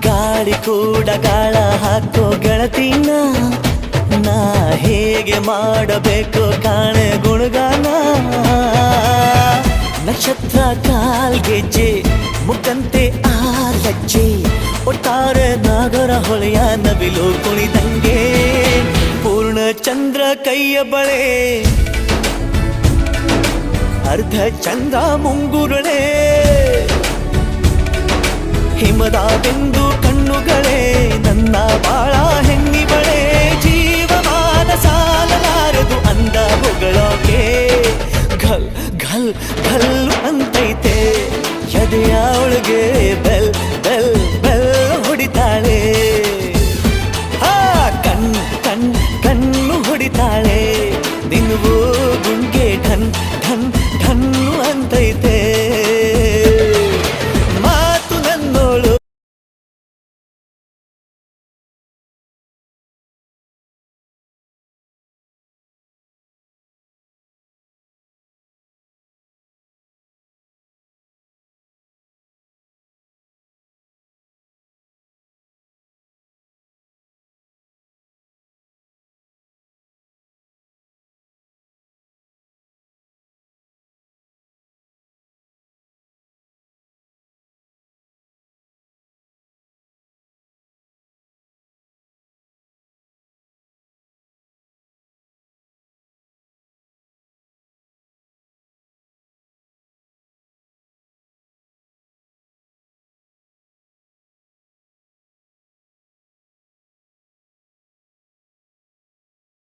ಗಾಳಿ ಕೂಡ ಗಾಳ ಹಾಕೋ ಗೆಳತಿನ ನಾ ಹೇಗೆ ಮಾಡಬೇಕು ಕಾಣೆ ಗುಣಗಾನ ನಕ್ಷತ್ರ ಕಾಲ್ಗೆಜ್ಜೆ ಮುಖಂತೆ ಆಲಜ್ಜೆ ಒಟ್ಟಾರೆ ನಾಗರ ಹೊಳೆಯ ನವಿಲು ಕುಣಿದಂಗೆ ಪೂರ್ಣ ಚಂದ್ರ ಕೈಯ ಬಳೆ ಅರ್ಧ ಚಂದ್ರ ಮುಂಗುರುಳೆ ಹಿಮದ ಬಿಂದು ಕಣ್ಣುಗಳೇ ನನ್ನ ಬಾಳ